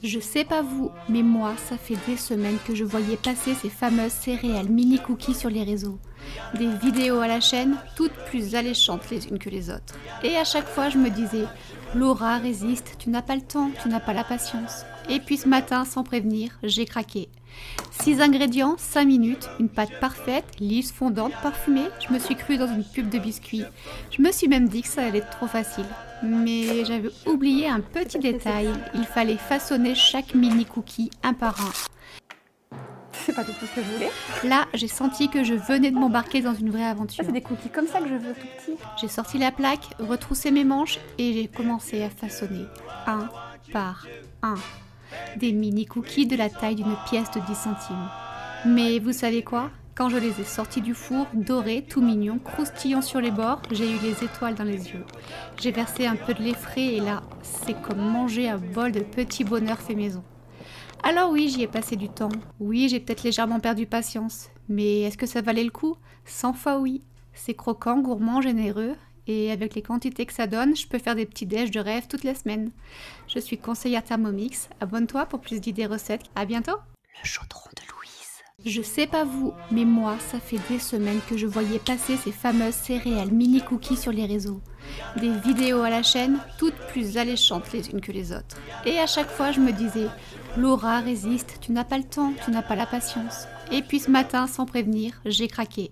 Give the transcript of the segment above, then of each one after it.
Je sais pas vous, mais moi, ça fait des semaines que je voyais passer ces fameuses céréales mini cookies sur les réseaux. Des vidéos à la chaîne, toutes plus alléchantes les unes que les autres. Et à chaque fois, je me disais, Laura, résiste, tu n'as pas le temps, tu n'as pas la patience. Et puis ce matin, sans prévenir, j'ai craqué. 6 ingrédients, 5 minutes, une pâte parfaite, lisse, fondante, parfumée. Je me suis crue dans une pub de biscuits. Je me suis même dit que ça allait être trop facile. Mais j'avais oublié un petit détail. Il fallait façonner chaque mini cookie un par un. C'est pas du tout ce que je voulais. Là, j'ai senti que je venais de m'embarquer dans une vraie aventure. C'est des cookies comme ça que je veux, tout petit. J'ai sorti la plaque, retroussé mes manches et j'ai commencé à façonner, un par un, des mini cookies de la taille d'une pièce de 10 centimes. Mais vous savez quoi ? Quand je les ai sortis du four, dorés, tout mignons, croustillants sur les bords, j'ai eu les étoiles dans les yeux. J'ai versé un peu de lait frais et là, c'est comme manger un bol de petit bonheur fait maison. Alors oui, j'y ai passé du temps. Oui, j'ai peut-être légèrement perdu patience. Mais est-ce que ça valait le coup ? 100 fois oui. C'est croquant, gourmand, généreux. Et avec les quantités que ça donne, je peux faire des petits déj de rêve toutes les semaines. Je suis conseillère Thermomix. Abonne-toi pour plus d'idées recettes. À bientôt. Le chaudron de Louise. Je sais pas vous, mais moi, ça fait des semaines que je voyais passer ces fameuses céréales mini cookies sur les réseaux. Des vidéos à la chaîne, toutes plus alléchantes les unes que les autres. Et à chaque fois, je me disais, Laura, résiste, tu n'as pas le temps, tu n'as pas la patience. Et puis ce matin, sans prévenir, j'ai craqué.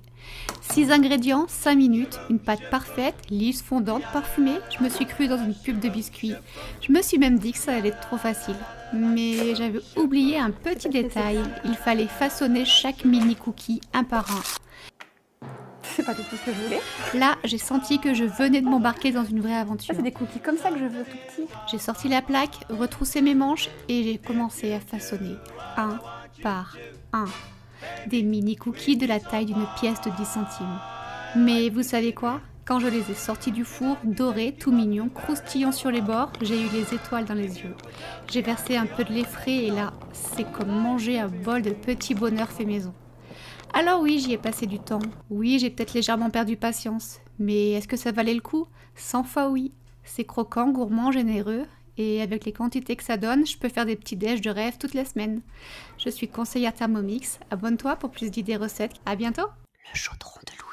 6 ingrédients, 5 minutes, une pâte parfaite, lisse, fondante, parfumée. Je me suis crue dans une pub de biscuits. Je me suis même dit que ça allait être trop facile. Mais j'avais oublié un petit détail. Il fallait façonner chaque mini cookie un par un. C'est pas du tout ce que je voulais. Là, j'ai senti que je venais de m'embarquer dans une vraie aventure. C'est des cookies comme ça que je veux, tout petit. J'ai sorti la plaque, retroussé mes manches et j'ai commencé à façonner, un par un, des mini cookies de la taille d'une pièce de 10 centimes. Mais vous savez quoi ? Quand je les ai sortis du four, dorés, tout mignons, croustillants sur les bords, j'ai eu les étoiles dans les yeux. J'ai versé un peu de lait frais et là, c'est comme manger un bol de petit bonheur fait maison. Alors oui, j'y ai passé du temps. Oui, j'ai peut-être légèrement perdu patience. Mais est-ce que ça valait le coup ? 100 fois oui. C'est croquant, gourmand, généreux. Et avec les quantités que ça donne, je peux faire des petits déj de rêve toutes les semaines. Je suis conseillère Thermomix. Abonne-toi pour plus d'idées recettes. À bientôt. Le chaudron de Louise.